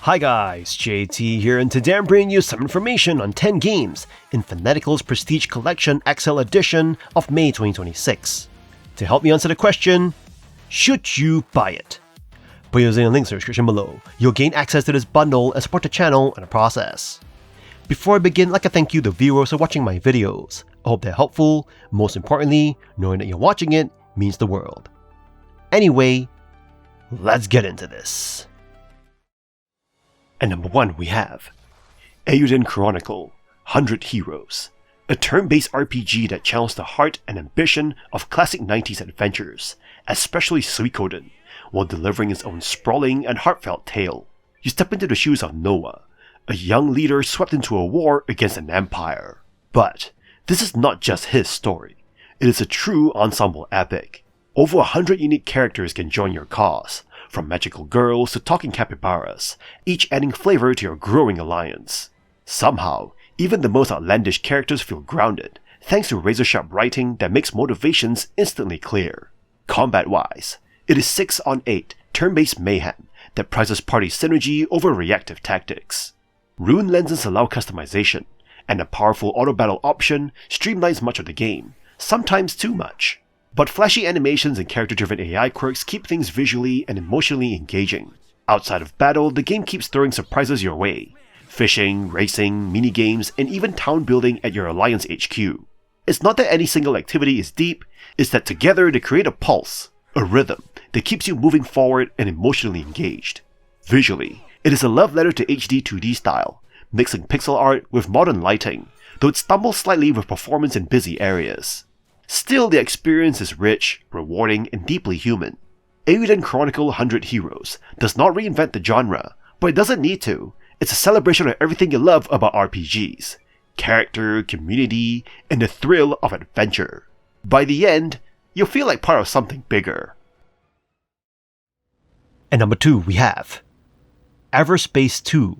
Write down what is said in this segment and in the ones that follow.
Hi guys, JT here, and today I'm bringing you some information on 10 games in Fanatical's Prestige Collection XL Edition of May 2026. To help me answer the question, should you buy it? By using the links in the description below, you'll gain access to this bundle and support the channel in the process. Before I begin, I'd like to thank you the viewers for watching my videos. I hope they're helpful. Most importantly, knowing that you're watching it means the world. Anyway, let's get into this. And number 1 we have Eiyuden Chronicle, 100 Heroes, a turn-based RPG that channels the heart and ambition of classic 90s adventures, especially Suikoden, while delivering its own sprawling and heartfelt tale. You step into the shoes of Noah, a young leader swept into a war against an empire. But this is not just his story. It is a true ensemble epic. Over 100 unique characters can join your cause, from magical girls to talking capybaras, each adding flavor to your growing alliance. Somehow, even the most outlandish characters feel grounded, thanks to razor-sharp writing that makes motivations instantly clear. Combat-wise, it is 6-on-8 turn-based mayhem that prizes party synergy over reactive tactics. Rune lenses allow customization, and a powerful auto-battle option streamlines much of the game, sometimes too much. But flashy animations and character-driven AI quirks keep things visually and emotionally engaging. Outside of battle, the game keeps throwing surprises your way. Fishing, racing, minigames, and even town building at your Alliance HQ. It's not that any single activity is deep, it's that together they create a pulse, a rhythm, that keeps you moving forward and emotionally engaged. Visually, it is a love letter to HD 2D style, mixing pixel art with modern lighting, though it stumbles slightly with performance in busy areas. Still, the experience is rich, rewarding, and deeply human. Eiyuden Chronicle 100 Heroes does not reinvent the genre, but it doesn't need to. It's a celebration of everything you love about RPGs. Character, community, and the thrill of adventure. By the end, you'll feel like part of something bigger. And number 2 we have EVERSPACE 2,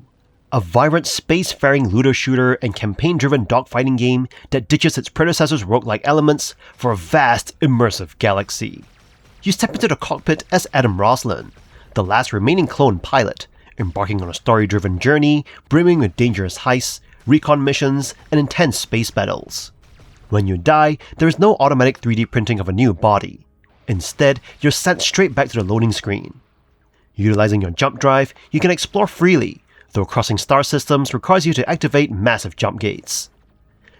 a vibrant space-faring looter shooter and campaign-driven dogfighting game that ditches its predecessor's roguelike elements for a vast, immersive galaxy. You step into the cockpit as Adam Roslin, the last remaining clone pilot, embarking on a story-driven journey brimming with dangerous heists, recon missions, and intense space battles. When you die, there is no automatic 3D printing of a new body. Instead, you're sent straight back to the loading screen. Utilizing your jump drive, you can explore freely, though crossing star systems requires you to activate massive jump gates.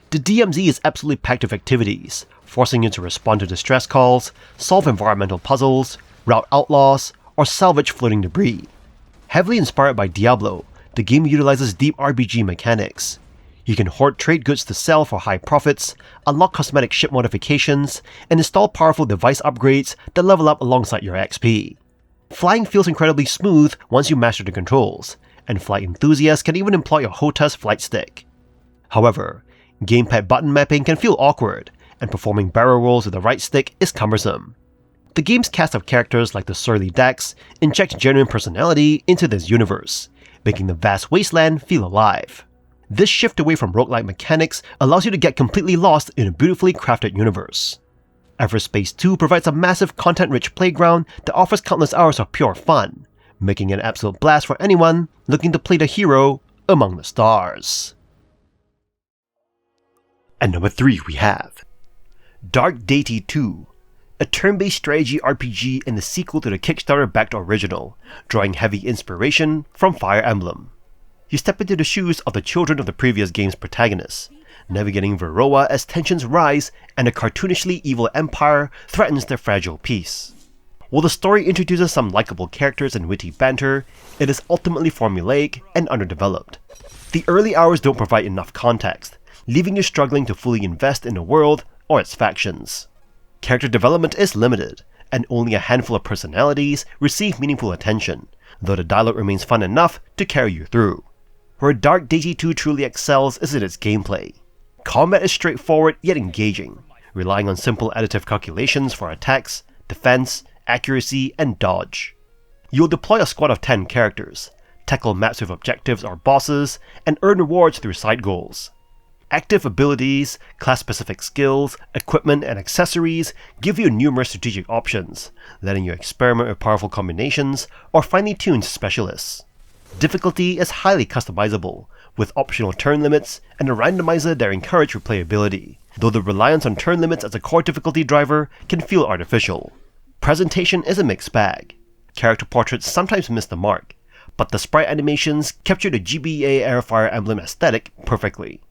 The DMZ is absolutely packed with activities, forcing you to respond to distress calls, solve environmental puzzles, rout outlaws, or salvage floating debris. Heavily inspired by Diablo, the game utilizes deep RPG mechanics. You can hoard trade goods to sell for high profits, unlock cosmetic ship modifications, and install powerful device upgrades that level up alongside your XP. Flying feels incredibly smooth once you master the controls, and flight enthusiasts can even employ a HOTAS flight stick. However, gamepad button mapping can feel awkward, and performing barrel rolls with the right stick is cumbersome. The game's cast of characters like the surly Dax inject genuine personality into this universe, making the vast wasteland feel alive. This shift away from roguelike mechanics allows you to get completely lost in a beautifully crafted universe. EVERSPACE 2 provides a massive content-rich playground that offers countless hours of pure fun, making it an absolute blast for anyone looking to play the hero among the stars. And number 3 we have Dark Deity 2, a turn-based strategy RPG and the sequel to the Kickstarter-backed original, drawing heavy inspiration from Fire Emblem. You step into the shoes of the children of the previous game's protagonists, navigating Varroa as tensions rise and a cartoonishly evil empire threatens their fragile peace. While the story introduces some likable characters and witty banter, it is ultimately formulaic and underdeveloped. The early hours don't provide enough context, leaving you struggling to fully invest in the world or its factions. Character development is limited, and only a handful of personalities receive meaningful attention, though the dialogue remains fun enough to carry you through. Where Dark Deity 2 truly excels is in its gameplay. Combat is straightforward yet engaging, relying on simple additive calculations for attacks, defense, accuracy, and dodge. You'll deploy a squad of 10 characters, tackle maps with objectives or bosses, and earn rewards through side goals. Active abilities, class-specific skills, equipment, and accessories give you numerous strategic options, letting you experiment with powerful combinations or finely tuned specialists. Difficulty is highly customizable, with optional turn limits and a randomizer that encourage replayability, though the reliance on turn limits as a core difficulty driver can feel artificial. Presentation is a mixed bag. Character portraits sometimes miss the mark, but the sprite animations capture the GBA Airfire emblem aesthetic perfectly.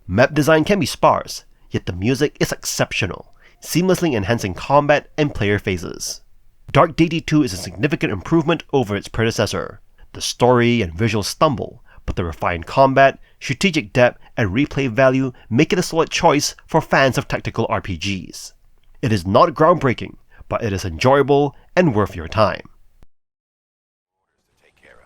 Map design can be sparse, yet the music is exceptional, seamlessly enhancing combat and player phases. Dark Deity 2 is a significant improvement over its predecessor. The story and visuals stumble, but the refined combat, strategic depth, and replay value make it a solid choice for fans of tactical RPGs. It is not groundbreaking, but it is enjoyable and worth your time.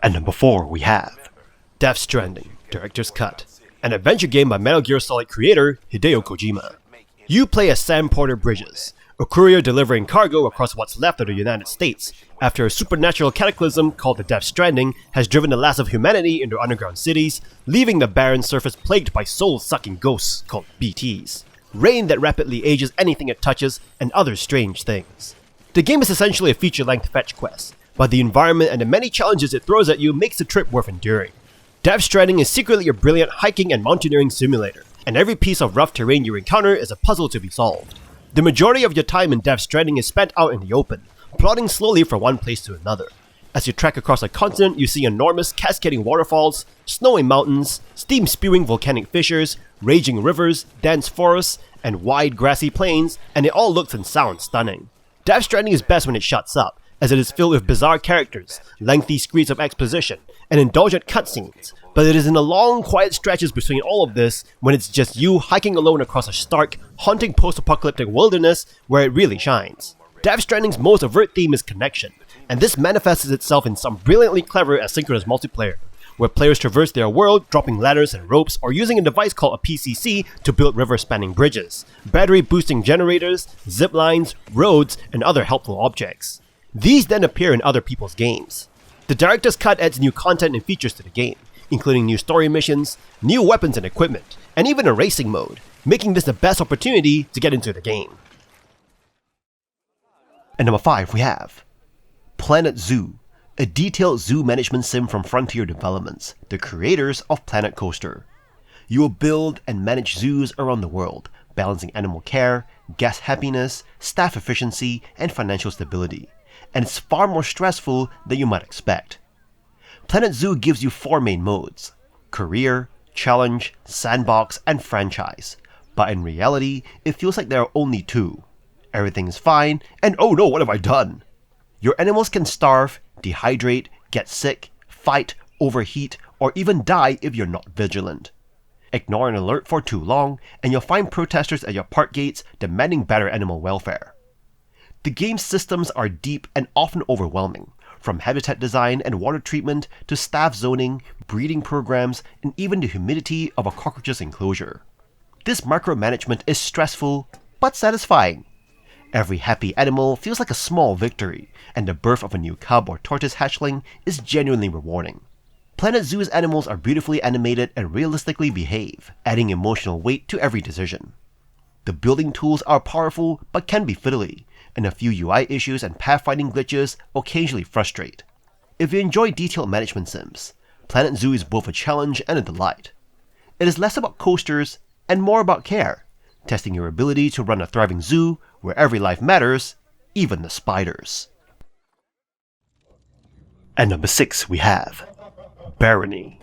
And number 4 we have Death Stranding, Director's Cut, an adventure game by Metal Gear Solid creator Hideo Kojima. You play as Sam Porter Bridges, a courier delivering cargo across what's left of the United States after a supernatural cataclysm called the Death Stranding has driven the last of humanity into underground cities, leaving the barren surface plagued by soul-sucking ghosts called BTs, rain that rapidly ages anything it touches, and other strange things. The game is essentially a feature-length fetch quest, but the environment and the many challenges it throws at you makes the trip worth enduring. Death Stranding is secretly a brilliant hiking and mountaineering simulator, and every piece of rough terrain you encounter is a puzzle to be solved. The majority of your time in Death Stranding is spent out in the open, plodding slowly from one place to another. As you trek across a continent, you see enormous cascading waterfalls, snowy mountains, steam-spewing volcanic fissures, raging rivers, dense forests, and wide grassy plains, and it all looks and sounds stunning. Death Stranding is best when it shuts up, as it is filled with bizarre characters, lengthy screeds of exposition, and indulgent cutscenes, but it is in the long, quiet stretches between all of this when it's just you hiking alone across a stark, haunting post-apocalyptic wilderness where it really shines. Death Stranding's most overt theme is connection, and this manifests itself in some brilliantly clever asynchronous multiplayer, where players traverse their world dropping ladders and ropes or using a device called a PCC to build river-spanning bridges, battery-boosting generators, zip lines, roads, and other helpful objects. These then appear in other people's games. The Director's Cut adds new content and features to the game, including new story missions, new weapons and equipment, and even a racing mode, making this the best opportunity to get into the game. And number 5 we have Planet Zoo, a detailed zoo management sim from Frontier Developments, the creators of Planet Coaster. You will build and manage zoos around the world, balancing animal care, guest happiness, staff efficiency, and financial stability. And it's far more stressful than you might expect. Planet Zoo gives you 4 main modes: career, challenge, sandbox, and franchise. But in reality, it feels like there are only 2. Everything is fine, and oh no, what have I done? Your animals can starve, dehydrate, get sick, fight, overheat, or even die if you're not vigilant. Ignore an alert for too long, and you'll find protesters at your park gates demanding better animal welfare. The game's systems are deep and often overwhelming, from habitat design and water treatment to staff zoning, breeding programs, and even the humidity of a cockroach's enclosure. This micromanagement is stressful, but satisfying. Every happy animal feels like a small victory, and the birth of a new cub or tortoise hatchling is genuinely rewarding. Planet Zoo's animals are beautifully animated and realistically behave, adding emotional weight to every decision. The building tools are powerful but can be fiddly, and a few UI issues and pathfinding glitches occasionally frustrate. If you enjoy detailed management sims, Planet Zoo is both a challenge and a delight. It is less about coasters and more about care, testing your ability to run a thriving zoo where every life matters, even the spiders. And number 6 we have Barony,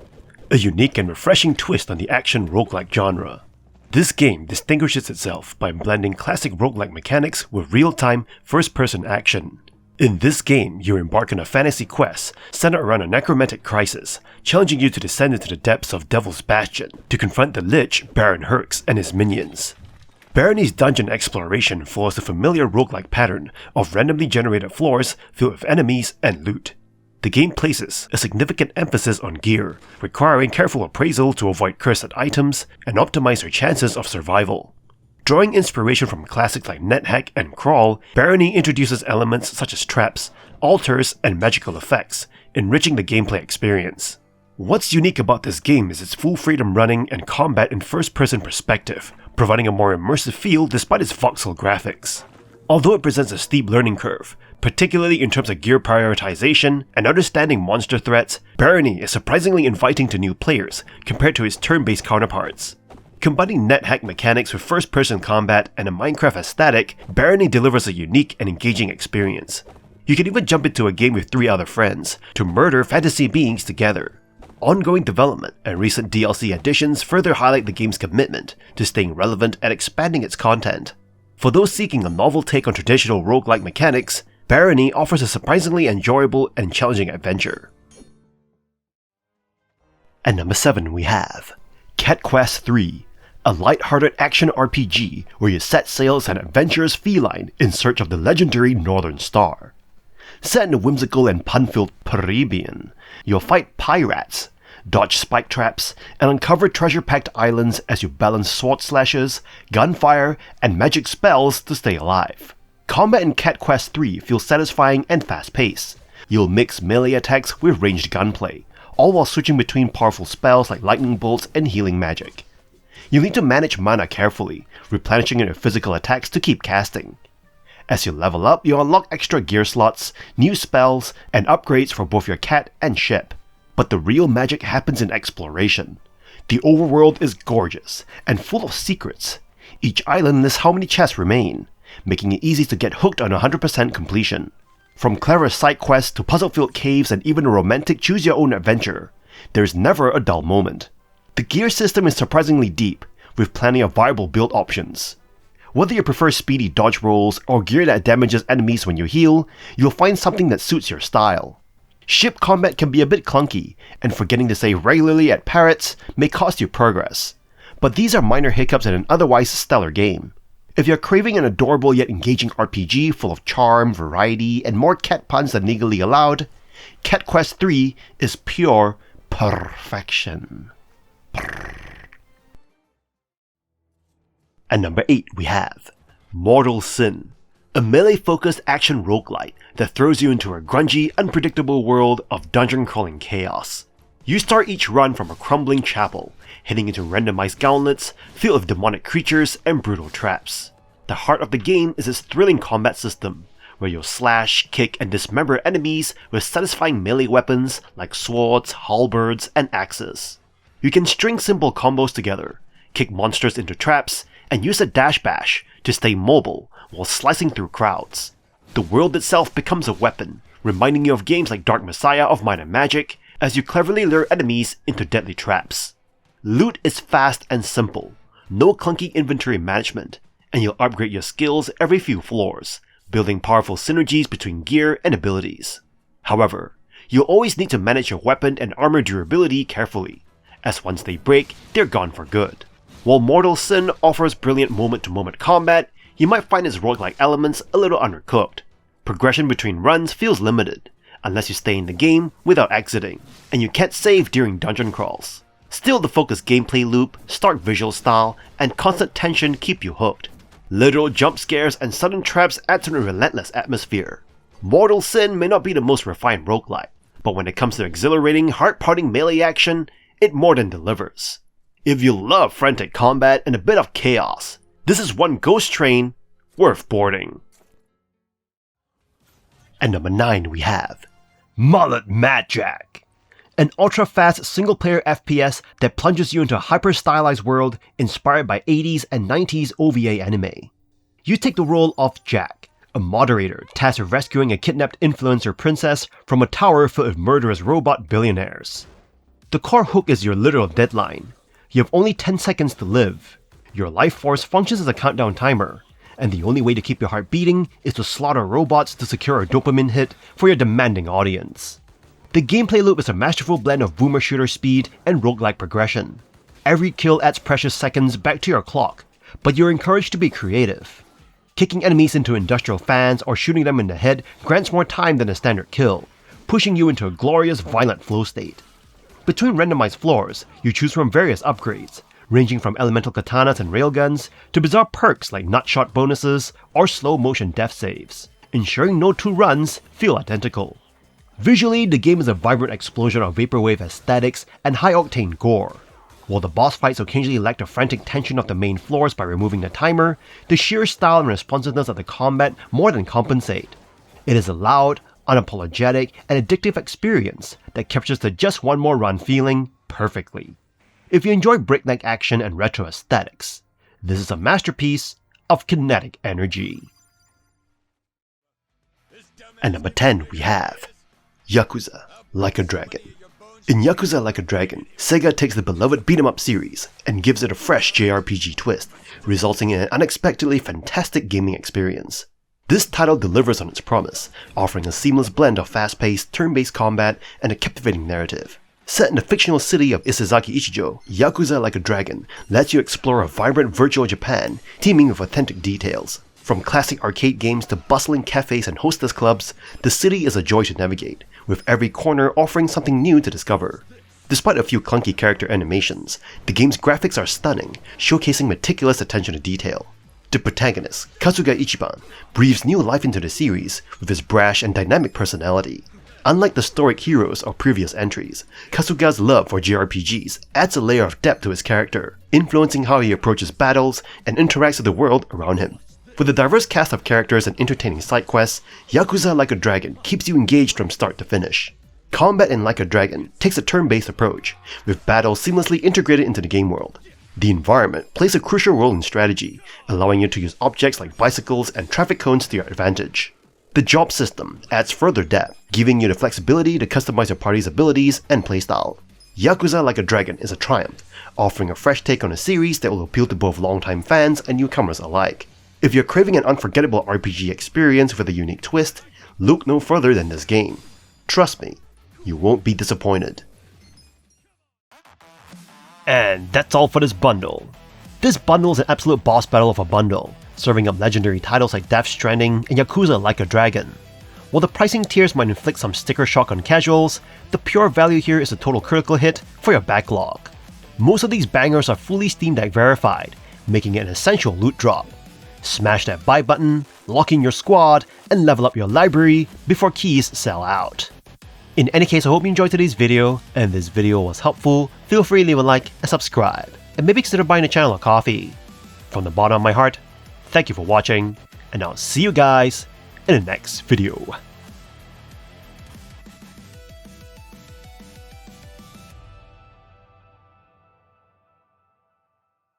a unique and refreshing twist on the action roguelike genre. This game distinguishes itself by blending classic roguelike mechanics with real-time, first-person action. In this game, you embark on a fantasy quest centered around a necromantic crisis, challenging you to descend into the depths of Devil's Bastion to confront the Lich, Baron Herx, and his minions. Barony's dungeon exploration follows the familiar roguelike pattern of randomly generated floors filled with enemies and loot. The game places a significant emphasis on gear, requiring careful appraisal to avoid cursed items and optimize your chances of survival. Drawing inspiration from classics like NetHack and Crawl, Barony introduces elements such as traps, altars, and magical effects, enriching the gameplay experience. What's unique about this game is its full freedom running and combat in first-person perspective, providing a more immersive feel despite its voxel graphics. Although it presents a steep learning curve, Particularly in terms of gear prioritization and understanding monster threats, Barony is surprisingly inviting to new players compared to its turn-based counterparts. Combining net hack mechanics with first-person combat and a Minecraft aesthetic, Barony delivers a unique and engaging experience. You can even jump into a game with 3 other friends to murder fantasy beings together. Ongoing development and recent DLC additions further highlight the game's commitment to staying relevant and expanding its content. For those seeking a novel take on traditional roguelike mechanics, Barony offers a surprisingly enjoyable and challenging adventure. At number 7 we have Cat Quest 3, a light-hearted action RPG where you set sail as an adventurous feline in search of the legendary Northern Star. Set in the whimsical and pun-filled Caribbean, you'll fight pirates, dodge spike traps, and uncover treasure-packed islands as you balance sword slashes, gunfire, and magic spells to stay alive. Combat in Cat Quest 3 feels satisfying and fast-paced. You'll mix melee attacks with ranged gunplay, all while switching between powerful spells like lightning bolts and healing magic. You'll need to manage mana carefully, replenishing your physical attacks to keep casting. As you level up, you unlock extra gear slots, new spells, and upgrades for both your cat and ship. But the real magic happens in exploration. The overworld is gorgeous and full of secrets. Each island lists how many chests remain, making it easy to get hooked on 100% completion. From clever side quests to puzzle-filled caves and even a romantic choose-your-own adventure, there's never a dull moment. The gear system is surprisingly deep, with plenty of viable build options. Whether you prefer speedy dodge rolls or gear that damages enemies when you heal, you'll find something that suits your style. Ship combat can be a bit clunky, and forgetting to save regularly at parrots may cost you progress. But these are minor hiccups in an otherwise stellar game. If you're craving an adorable yet engaging RPG full of charm, variety, and more cat puns than legally allowed, Cat Quest 3 is pure perfection. At number 8 we have Mortal Sin, a melee-focused action roguelite that throws you into a grungy, unpredictable world of dungeon-crawling chaos. You start each run from a crumbling chapel, heading into randomized gauntlets filled with demonic creatures and brutal traps. The heart of the game is its thrilling combat system, where you'll slash, kick, and dismember enemies with satisfying melee weapons like swords, halberds, and axes. You can string simple combos together, kick monsters into traps, and use a dash bash to stay mobile while slicing through crowds. The world itself becomes a weapon, reminding you of games like Dark Messiah of Might and Magic, as you cleverly lure enemies into deadly traps. Loot is fast and simple, no clunky inventory management, and you'll upgrade your skills every few floors, building powerful synergies between gear and abilities. However, you'll always need to manage your weapon and armor durability carefully, as once they break, they're gone for good. While Mortal Sin offers brilliant moment-to-moment combat, you might find its roguelike elements a little undercooked. Progression between runs feels limited, unless you stay in the game without exiting, and you can't save during dungeon crawls. Still, the focused gameplay loop, stark visual style, and constant tension keep you hooked. Literal jump scares and sudden traps add to the relentless atmosphere. Mortal Sin may not be the most refined roguelike, but when it comes to exhilarating, heart-pounding melee action, it more than delivers. If you love frantic combat and a bit of chaos, this is one ghost train worth boarding. At number 9 we have MULLET MADJACK, an ultra-fast single-player FPS that plunges you into a hyper-stylized world inspired by 80s and 90s OVA anime. You take the role of Jack, a moderator tasked with rescuing a kidnapped influencer princess from a tower filled with murderous robot billionaires. The core hook is your literal deadline. You have only 10 seconds to live. Your life force functions as a countdown timer, and the only way to keep your heart beating is to slaughter robots to secure a dopamine hit for your demanding audience. The gameplay loop is a masterful blend of boomer shooter speed and roguelike progression. Every kill adds precious seconds back to your clock, but you're encouraged to be creative. Kicking enemies into industrial fans or shooting them in the head grants more time than a standard kill, pushing you into a glorious violent flow state. Between randomized floors, you choose from various upgrades, ranging from elemental katanas and railguns to bizarre perks like nutshot bonuses or slow motion death saves, ensuring no two runs feel identical. Visually, the game is a vibrant explosion of vaporwave aesthetics and high-octane gore. While the boss fights occasionally lack the frantic tension of the main floors by removing the timer, the sheer style and responsiveness of the combat more than compensate. It is a loud, unapologetic, and addictive experience that captures the just one more run feeling perfectly. If you enjoy breakneck action and retro aesthetics, this is a masterpiece of kinetic energy. At number 10 we have Yakuza Like a Dragon. In Yakuza Like a Dragon, Sega takes the beloved beat-em-up series and gives it a fresh JRPG twist, resulting in an unexpectedly fantastic gaming experience. This title delivers on its promise, offering a seamless blend of fast-paced, turn-based combat and a captivating narrative. Set in the fictional city of Isezaki Ichijo, Yakuza Like a Dragon lets you explore a vibrant virtual Japan teeming with authentic details. From classic arcade games to bustling cafes and hostess clubs, the city is a joy to navigate, with every corner offering something new to discover. Despite a few clunky character animations, the game's graphics are stunning, showcasing meticulous attention to detail. The protagonist, Kasuga Ichiban, breathes new life into the series with his brash and dynamic personality. Unlike the stoic heroes of previous entries, Kasuga's love for JRPGs adds a layer of depth to his character, influencing how he approaches battles and interacts with the world around him. With a diverse cast of characters and entertaining side quests, Yakuza Like a Dragon keeps you engaged from start to finish. Combat in Like a Dragon takes a turn-based approach, with battles seamlessly integrated into the game world. The environment plays a crucial role in strategy, allowing you to use objects like bicycles and traffic cones to your advantage. The job system adds further depth, giving you the flexibility to customize your party's abilities and playstyle. Yakuza Like a Dragon is a triumph, offering a fresh take on a series that will appeal to both longtime fans and newcomers alike. If you're craving an unforgettable RPG experience with a unique twist, look no further than this game. Trust me, you won't be disappointed. And that's all for this bundle. This bundle is an absolute boss battle of a bundle, serving up legendary titles like Death Stranding and Yakuza Like a Dragon. While the pricing tiers might inflict some sticker shock on casuals, the pure value here is a total critical hit for your backlog. Most of these bangers are fully Steam Deck verified, making it an essential loot drop. Smash that buy button, lock in your squad, and level up your library before keys sell out. In any case, I hope you enjoyed today's video, and if this video was helpful, feel free to leave a like and subscribe, and maybe consider buying the channel a coffee. From the bottom of my heart, thank you for watching, and I'll see you guys in the next video.